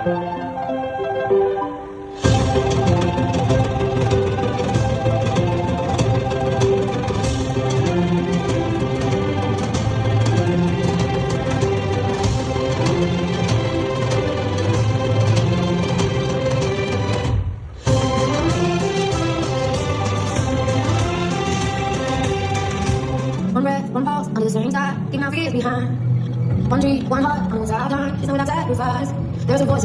One breath, one pulse, under the same sky, keep my fears behind. One tree, one heart, on the side time, it's not without sacrifice. There's a voice in my